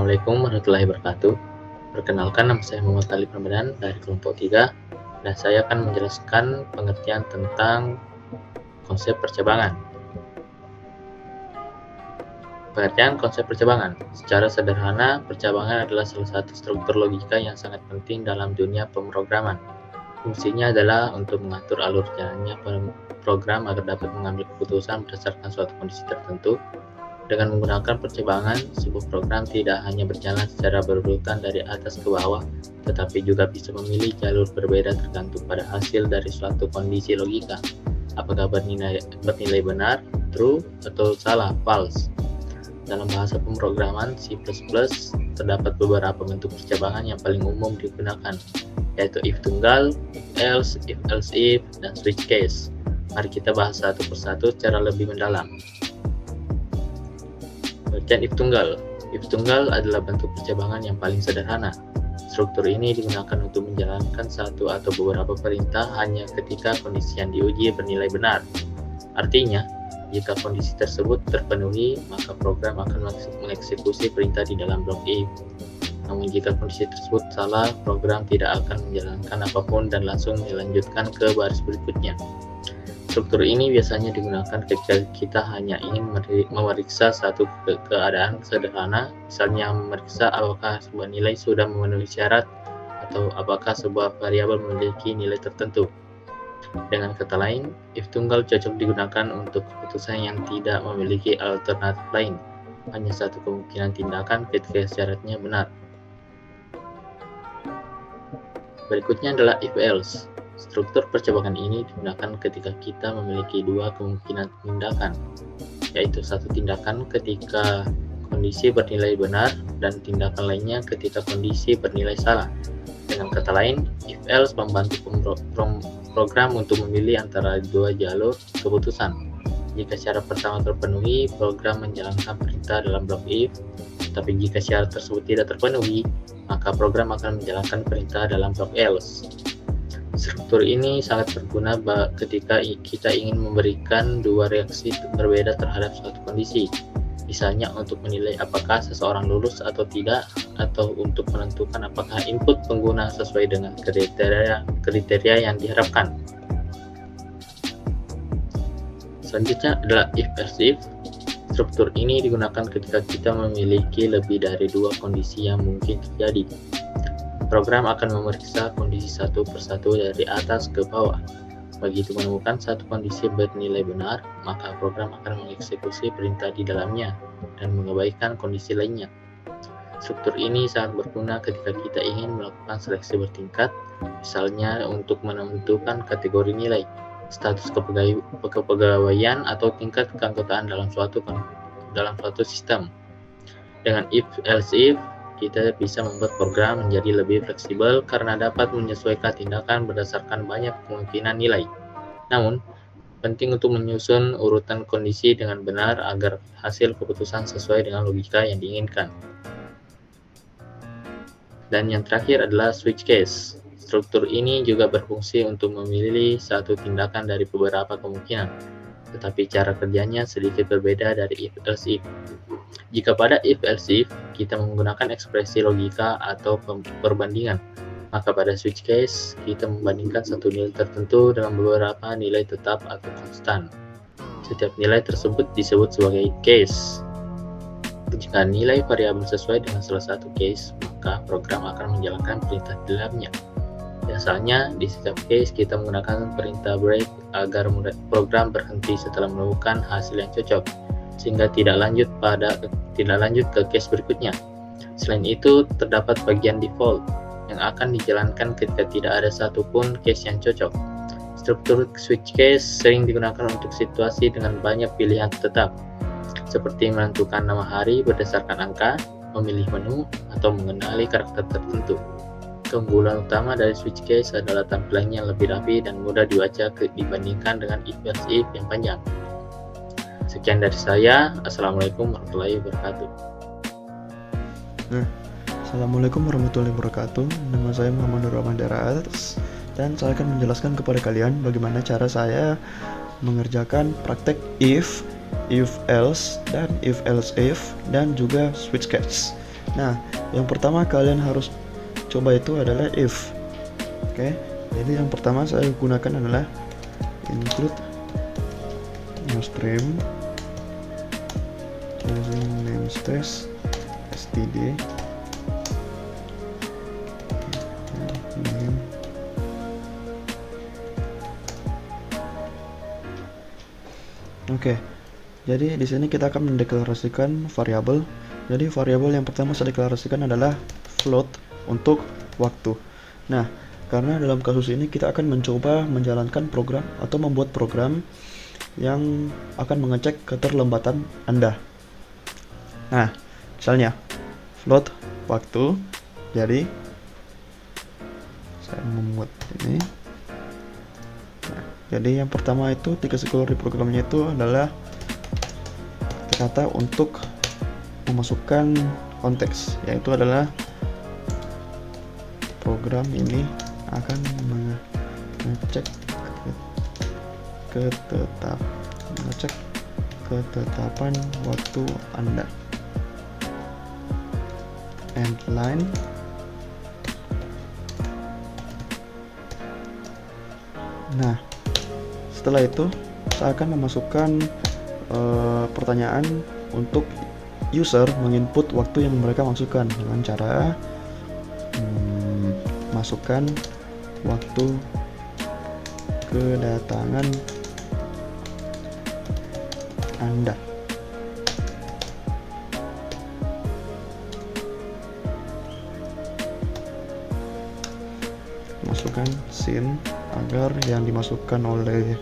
Assalamualaikum warahmatullahi wabarakatuh. Perkenalkan, nama saya Muhammad Talib Ramadan dari kelompok 3 dan saya akan menjelaskan pengertian tentang konsep percabangan. Pengertian konsep percabangan. Secara sederhana, percabangan adalah salah satu struktur logika yang sangat penting dalam dunia pemrograman. Fungsinya adalah untuk mengatur alur jalannya program agar dapat mengambil keputusan berdasarkan suatu kondisi tertentu. Dengan menggunakan percabangan, sebuah program tidak hanya berjalan secara berurutan dari atas ke bawah, tetapi juga bisa memilih jalur berbeda tergantung pada hasil dari suatu kondisi logika, apakah bernilai benar, true, atau salah, false. Dalam bahasa pemrograman C++, terdapat beberapa bentuk percabangan yang paling umum digunakan, yaitu if tunggal, if else, if else if, dan switch case. Mari kita bahas satu persatu secara lebih mendalam. Pengertian if tunggal. If tunggal adalah bentuk percabangan yang paling sederhana. Struktur ini digunakan untuk menjalankan satu atau beberapa perintah hanya ketika kondisi yang diuji bernilai benar. Artinya, jika kondisi tersebut terpenuhi, maka program akan mengeksekusi perintah di dalam blok if. Namun jika kondisi tersebut salah, program tidak akan menjalankan apapun dan langsung dilanjutkan ke baris berikutnya. Struktur ini biasanya digunakan ketika kita hanya ingin memeriksa satu keadaan sederhana, misalnya memeriksa apakah sebuah nilai sudah memenuhi syarat atau apakah sebuah variabel memiliki nilai tertentu. Dengan kata lain, if tunggal cocok digunakan untuk keputusan yang tidak memiliki alternatif lain, hanya satu kemungkinan tindakan ketika syaratnya benar. Berikutnya adalah if else. Struktur percabangan ini digunakan ketika kita memiliki dua kemungkinan tindakan, yaitu satu tindakan ketika kondisi bernilai benar dan tindakan lainnya ketika kondisi bernilai salah. Dengan kata lain, if else membantu program untuk memilih antara dua jalur keputusan. Jika syarat pertama terpenuhi, program menjalankan perintah dalam blok if, tapi jika syarat tersebut tidak terpenuhi, maka program akan menjalankan perintah dalam blok else. Struktur ini sangat berguna ketika kita ingin memberikan dua reaksi berbeda terhadap suatu kondisi, misalnya untuk menilai apakah seseorang lulus atau tidak, atau untuk menentukan apakah input pengguna sesuai dengan kriteria yang diharapkan. Selanjutnya adalah if else if. Struktur ini digunakan ketika kita memiliki lebih dari dua kondisi yang mungkin terjadi. Program akan memeriksa kondisi satu persatu dari atas ke bawah. Begitu menemukan satu kondisi bernilai benar, maka program akan mengeksekusi perintah di dalamnya dan mengabaikan kondisi lainnya. Struktur ini sangat berguna ketika kita ingin melakukan seleksi bertingkat, misalnya untuk menentukan kategori nilai, status kepegawaian, atau tingkat keanggotaan dalam suatu sistem. Dengan if else if, kita bisa membuat program menjadi lebih fleksibel karena dapat menyesuaikan tindakan berdasarkan banyak kemungkinan nilai. Namun, penting untuk menyusun urutan kondisi dengan benar agar hasil keputusan sesuai dengan logika yang diinginkan. Dan yang terakhir adalah switch case. Struktur ini juga berfungsi untuk memilih satu tindakan dari beberapa kemungkinan, tetapi cara kerjanya sedikit berbeda dari if else if. Jika pada if else if kita menggunakan ekspresi logika atau perbandingan, maka pada switch case kita membandingkan satu nilai tertentu dengan beberapa nilai tetap atau konstan. Setiap nilai tersebut disebut sebagai case. Jika nilai variabel sesuai dengan salah satu case, maka program akan menjalankan perintah di dalamnya. Biasanya di setiap case kita menggunakan perintah break agar program berhenti setelah menemukan hasil yang cocok, sehingga tidak lanjut ke case berikutnya. Selain itu, terdapat bagian default yang akan dijalankan ketika tidak ada satupun case yang cocok. Struktur switch case sering digunakan untuk situasi dengan banyak pilihan tetap, seperti menentukan nama hari berdasarkan angka, memilih menu, atau mengenali karakter tertentu. Keunggulan utama dari switch case adalah tampilannya yang lebih rapi dan mudah dibaca dibandingkan dengan if else if yang panjang. Sekian dari saya. Assalamualaikum warahmatullahi wabarakatuh. Assalamualaikum warahmatullahi wabarakatuh. Nama saya Muhammad Nurrahman Daras dan saya akan menjelaskan kepada kalian bagaimana cara saya mengerjakan praktek if else, dan if else if, dan juga switch case. Nah, yang pertama kalian harus coba itu adalah if. Oke, jadi yang pertama saya gunakan adalah include new stream using namespace std name. Oke, jadi di sini kita akan mendeklarasikan variabel. Jadi variabel yang pertama saya deklarasikan adalah float untuk waktu. Nah, karena dalam kasus ini kita akan mencoba menjalankan program atau membuat program yang akan mengecek keterlambatan Anda. Nah, misalnya float waktu. Jadi saya membuat ini. Nah, jadi yang pertama itu dikasih keluar di programnya itu adalah kata untuk memasukkan konteks, yaitu adalah program ini akan mengecek ketetapan waktu Anda. End line. Nah, setelah itu saya akan memasukkan pertanyaan untuk user menginput waktu yang mereka masukkan dengan cara masukkan waktu kedatangan Anda. Masukkan scene agar yang dimasukkan oleh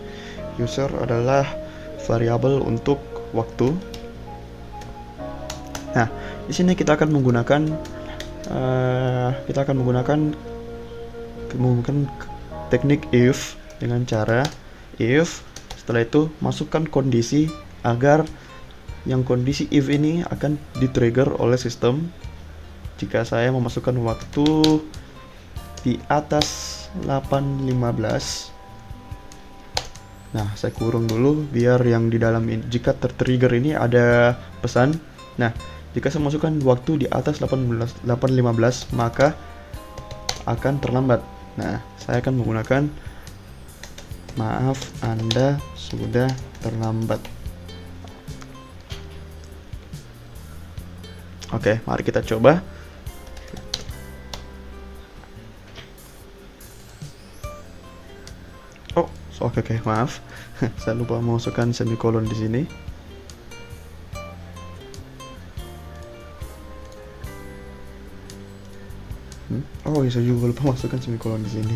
user adalah variabel untuk waktu. Nah, di sini kita akan menggunakan teknik if dengan cara if. Setelah itu masukkan kondisi agar yang kondisi if ini akan di-trigger oleh sistem jika saya memasukkan waktu di atas 8.15. Nah, saya kurung dulu biar yang di dalam ini, jika tertrigger ini ada pesan. Nah, jika saya masukkan waktu di atas 8.15 maka akan terlambat. Nah, saya akan menggunakan maaf Anda sudah terlambat. Oke, mari kita coba. Oke, maaf. Saya lupa memasukkan semikolon di sini. Oh, saya juga lupa masukkan semikolon di sini.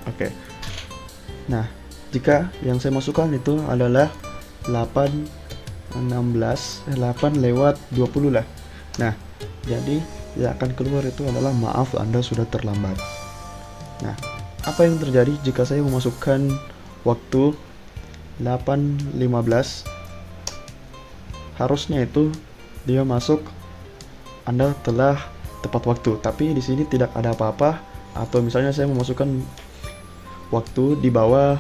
Oke. Nah, jika yang saya masukkan itu adalah 8 lewat 20 lah. Nah, jadi yang akan keluar itu adalah maaf Anda sudah terlambat. Nah, apa yang terjadi jika saya memasukkan waktu 8.15? Harusnya itu dia masuk Anda telah tepat waktu, tapi di sini tidak ada apa-apa. Atau misalnya saya memasukkan waktu di bawah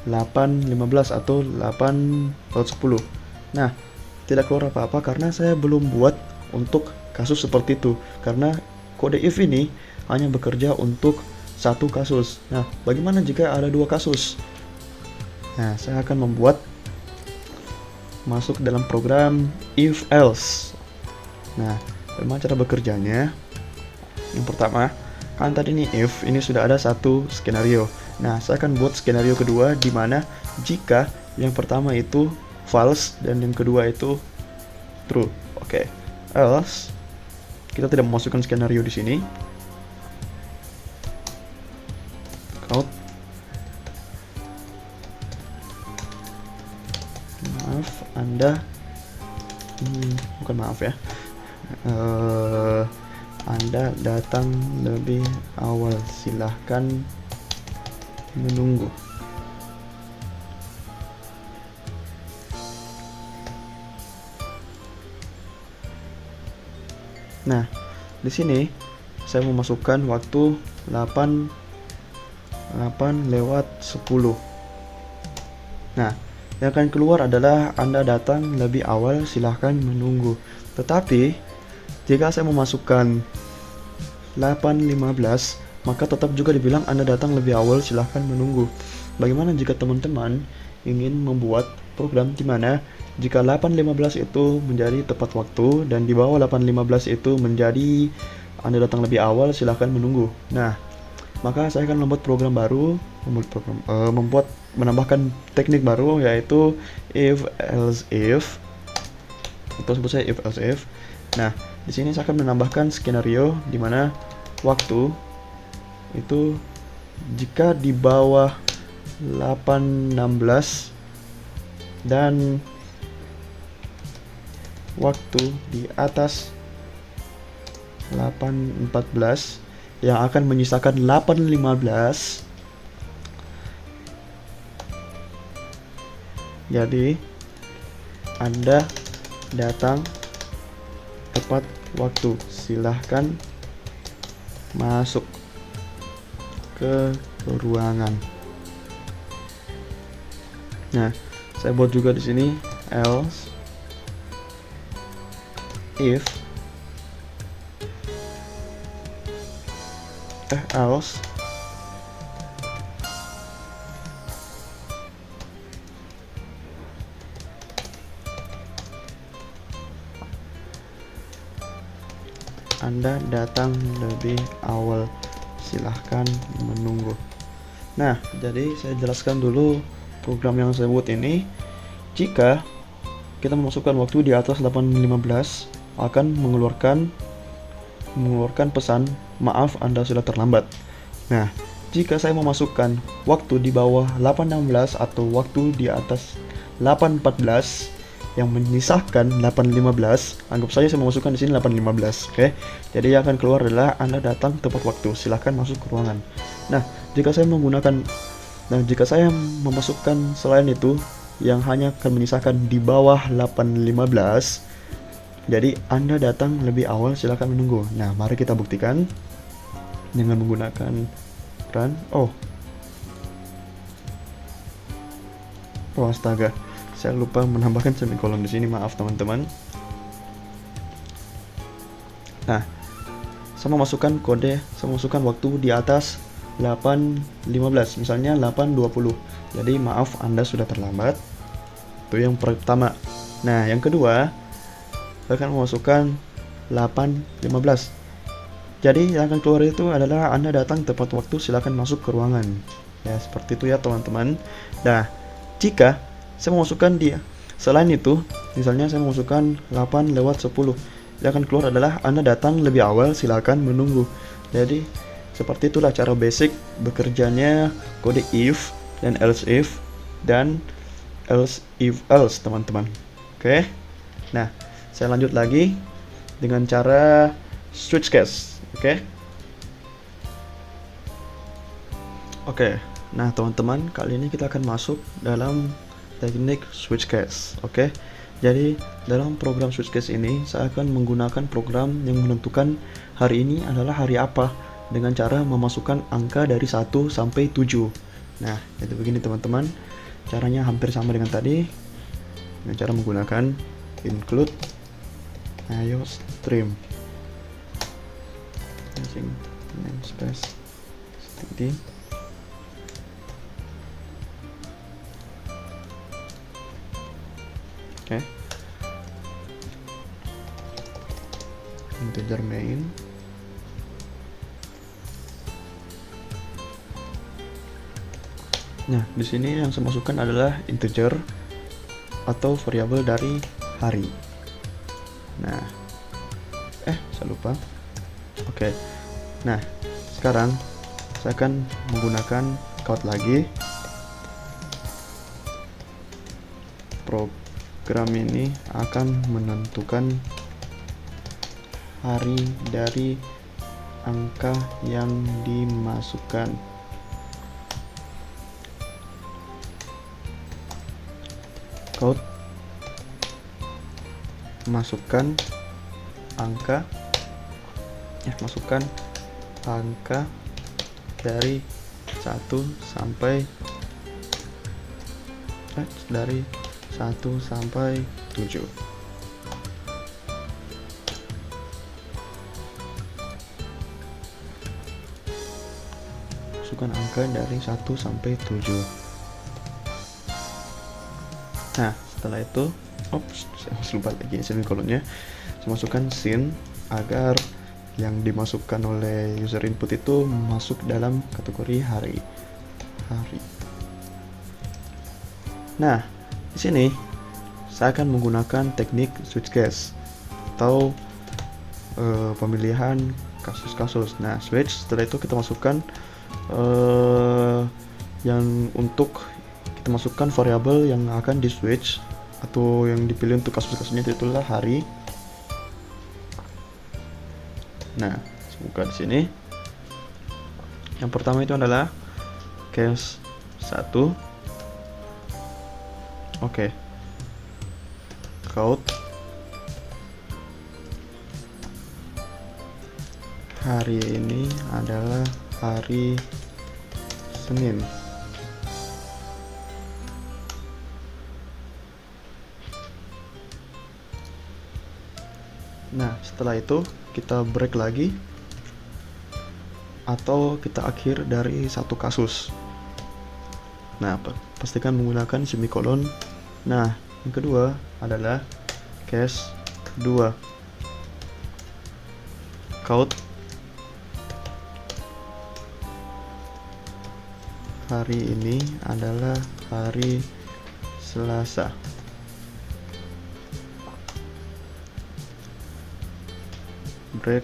8.15 atau 8.10. Nah, tidak keluar apa-apa karena saya belum buat untuk kasus seperti itu, karena kode if ini hanya bekerja untuk satu kasus. Nah, bagaimana jika ada dua kasus? Nah, saya akan membuat masuk dalam program if else. Nah, bagaimana cara bekerjanya? Yang pertama, kan tadi nih if ini sudah ada satu skenario. Nah, saya akan buat skenario kedua di mana jika yang pertama itu false dan yang kedua itu true. Oke. Else kita tidak memasukkan skenario di sini. Out. Maaf Anda bukan maaf ya, Anda datang lebih awal, silahkan menunggu. Nah, di sini saya memasukkan waktu 8 lewat 10. Nah, yang akan keluar adalah Anda datang lebih awal, silahkan menunggu. Tetapi jika saya memasukkan 8.15, maka tetap juga dibilang Anda datang lebih awal, silahkan menunggu. Bagaimana jika teman-teman ingin membuat program di mana jika 8.15 itu menjadi tepat waktu dan di bawah 8.15 itu menjadi Anda datang lebih awal, silahkan menunggu. Nah, maka saya akan membuat program baru, menambahkan teknik baru, yaitu if else if, atau sebut saya if else if. Nah, di sini saya akan menambahkan skenario di mana waktu itu jika di bawah 8.16 dan waktu di atas 8.14 yang akan menyisakan 8.15. Jadi Anda datang tepat waktu, silahkan masuk ke ruangan. Nah, saya buat juga di sini else if else Anda datang lebih awal, silahkan menunggu. Nah, jadi saya jelaskan dulu program yang saya buat ini. Jika kita memasukkan waktu di atas 8.15 akan mengeluarkan pesan, maaf Anda sudah terlambat. Nah, jika saya memasukkan waktu di bawah 8.16 atau waktu di atas 8.14 yang menyisahkan 8.15, anggap saja saya memasukkan di sini 8.15, oke? Jadi yang akan keluar adalah Anda datang tepat waktu, silahkan masuk ke ruangan. Nah, jika saya memasukkan selain itu yang hanya akan menyisahkan di bawah 8.15, jadi Anda datang lebih awal, silahkan menunggu. Nah, mari kita buktikan dengan menggunakan run. Oh astaga, saya lupa menambahkan semikolon di sini, maaf teman-teman. Nah, saya memasukkan waktu di atas 8.15, misalnya 8.20. Jadi maaf Anda sudah terlambat. Itu yang pertama. Nah, yang kedua, saya akan memasukkan 8.15. Jadi yang akan keluar itu adalah Anda datang tepat waktu, silakan masuk ke ruangan. Ya, seperti itu ya teman-teman. Nah, jika saya memasukkan selain itu, misalnya saya memasukkan 8:10, yang akan keluar adalah Anda datang lebih awal, silakan menunggu. Jadi seperti itulah cara basic bekerjanya kode if dan else if dan else if else, teman-teman. Oke. Nah, saya lanjut lagi dengan cara switch case. Oke. Nah, teman-teman, kali ini kita akan masuk dalam teknik switch case. Oke. Jadi, dalam program switch case ini saya akan menggunakan program yang menentukan hari ini adalah hari apa dengan cara memasukkan angka dari 1 sampai 7. Nah, itu begini teman-teman. Caranya hampir sama dengan tadi. Dengan cara menggunakan include iostream. Namespace std. Oke. Integer main. Nah, di sini yang saya masukkan adalah integer atau variabel dari hari. Nah, saya lupa. Oke. Nah, sekarang saya akan menggunakan count lagi. Program ini akan menentukan hari dari angka yang dimasukkan. Count masukkan angka dari 1 sampai 7. masukkan angka dari 1 sampai 7. Nah, setelah itu, saya lupa lagi semikolonnya. Saya masukkan sin agar yang dimasukkan oleh user input itu masuk dalam kategori hari. Nah, di sini saya akan menggunakan teknik switch case atau pemilihan kasus-kasus. Nah, switch, setelah itu kita masukkan yang untuk kita masukkan variabel yang akan di switch atau yang dipilih untuk kasus-kasusnya, itulah hari. Nah, buka di sini. Yang pertama itu adalah case 1. Oke. Count hari ini adalah hari Senin. Nah, setelah itu kita break lagi atau kita akhir dari satu kasus. Nah, pastikan menggunakan semikolon. Nah, yang kedua adalah case 2. Count hari ini adalah hari Selasa. Break.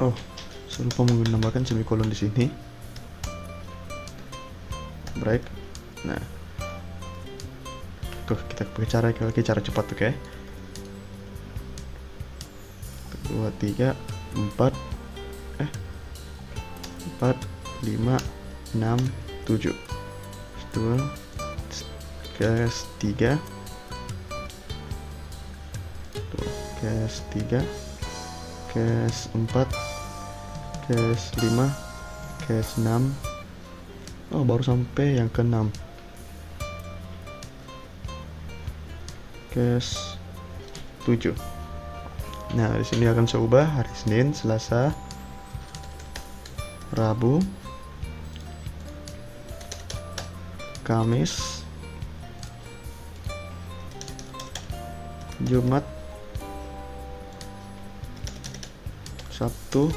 Oh, saya lupa menambahkan semikolon di sini. Break. Nah, tuh kita pakai cara cepat, oke? 2, 3, 4, 5, 6, 7. 2, case 3. Case 3, case 4, case 5, case 6. Oh, baru sampai yang ke-6. Case 7. Nah, di sini akan saya ubah hari Senin, Selasa, Rabu, Kamis, Jumat, Sabtu,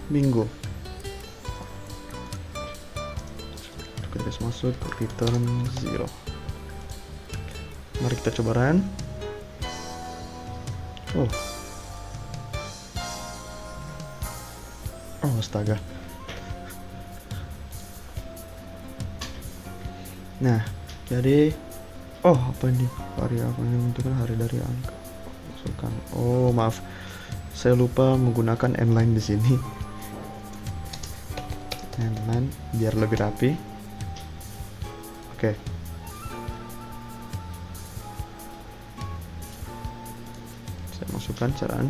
Minggu. Garis masuk, return 0. Mari kita coba run. Oh, astaga. Nah, jadi apa ini? Variabel yang menentukan hari dari angka. Masukkan. Oh, maaf. Saya lupa menggunakan inline di sini. Inline biar lebih rapi. Oke. Saya masukkan caraan.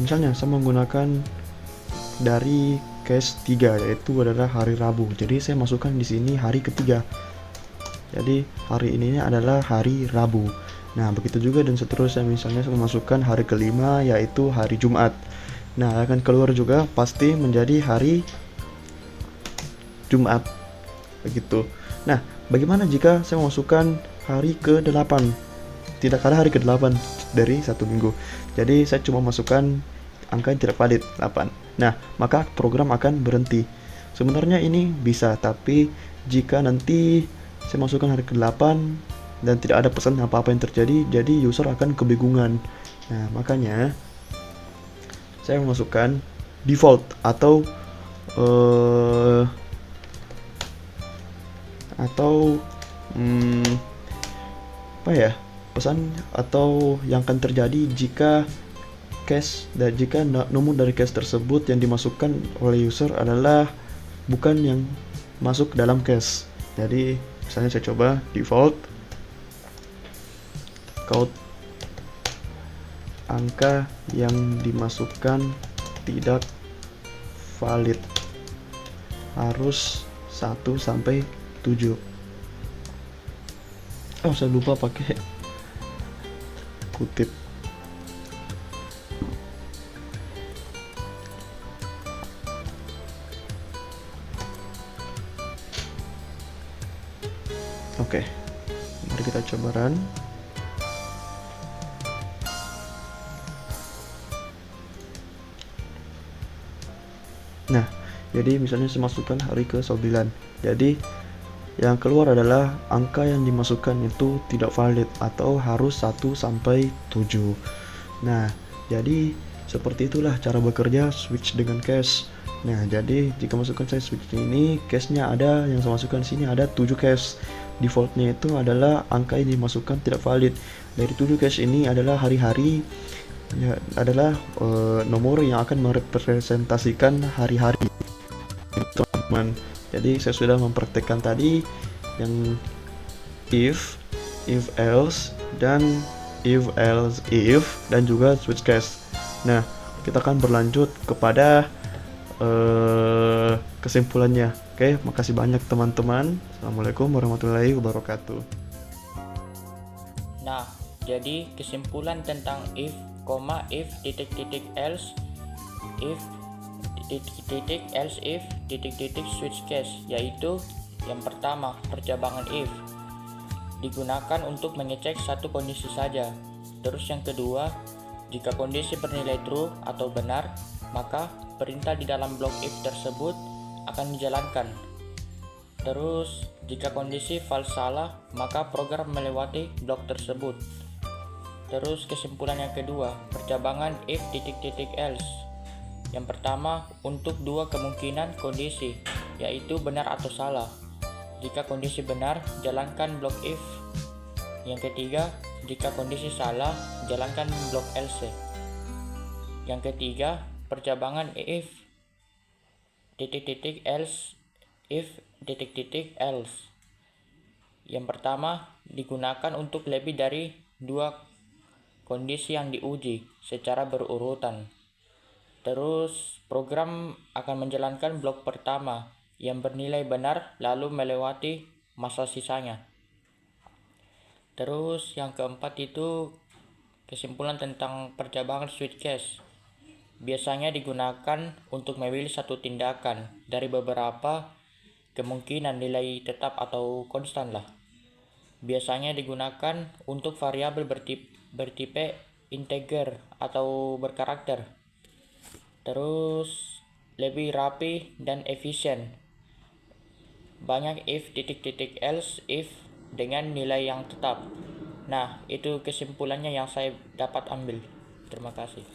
Misalnya saya menggunakan dari case 3, yaitu adalah hari Rabu. Jadi saya masukkan di sini hari ketiga. Jadi hari ini adalah hari Rabu. Nah, begitu juga dan seterusnya. Misalnya saya memasukkan hari kelima, yaitu hari Jumat. Nah, akan keluar juga pasti menjadi hari Jumat. Begitu. Nah, bagaimana jika saya memasukkan hari ke-8? Tidak ada hari ke-8 dari satu minggu. Jadi saya cuma masukkan angka yang tidak valid 8. Nah, maka program akan berhenti. Sebenarnya ini bisa, tapi jika nanti saya masukkan hari ke-8 dan tidak ada pesan apa-apa yang terjadi, jadi user akan kebingungan. Nah, makanya saya memasukkan default atau pesan atau yang akan terjadi jika case dan jika nomor dari case tersebut yang dimasukkan oleh user adalah bukan yang masuk dalam case. Jadi misalnya saya coba default count angka yang dimasukkan tidak valid, harus 1 sampai 7. Oh, saya lupa pakai kutip. Oke, mari kita coba run. Nah, jadi misalnya saya masukkan hari ke 9. Jadi yang keluar adalah angka yang dimasukkan itu tidak valid atau harus 1 sampai 7. Nah, jadi seperti itulah cara bekerja switch dengan cache. Nah, jadi jika masukkan saya switch ini, cache-nya ada, yang saya masukkan sini ada 7 cache. Defaultnya itu adalah angka yang dimasukkan tidak valid. Dari 7 cache ini adalah hari-hari, ya, adalah nomor yang akan merepresentasikan hari-hari, teman-teman. Jadi saya sudah mempraktekkan tadi yang if else, dan if dan juga switch case. Nah, kita akan berlanjut kepada kesimpulannya. Oke, makasih banyak teman-teman. Assalamualaikum warahmatullahi wabarakatuh. Nah, jadi kesimpulan tentang if, else, if, else if, switch case, yaitu yang pertama, percabangan if digunakan untuk mengecek satu kondisi saja. Terus yang kedua, jika kondisi bernilai true atau benar, maka perintah di dalam blok if tersebut akan dijalankan. Terus, jika kondisi false salah, maka program melewati blok tersebut. Terus kesimpulan yang kedua, percabangan if, else. Yang pertama, untuk dua kemungkinan kondisi, yaitu benar atau salah. Jika kondisi benar, jalankan blok if. Yang ketiga, jika kondisi salah, jalankan blok else. Yang ketiga, percabangan if, else, if, else. Yang pertama, digunakan untuk lebih dari dua kondisi yang diuji secara berurutan. Terus, program akan menjalankan blok pertama yang bernilai benar lalu melewati masa sisanya. Terus yang keempat itu kesimpulan tentang percabangan switch case. Biasanya digunakan untuk memilih satu tindakan dari beberapa kemungkinan nilai tetap atau konstan lah. Biasanya digunakan untuk variabel bertipe integer atau berkarakter. Terus lebih rapi dan efisien. Banyak if, else, if dengan nilai yang tetap. Nah, itu kesimpulannya yang saya dapat ambil. Terima kasih.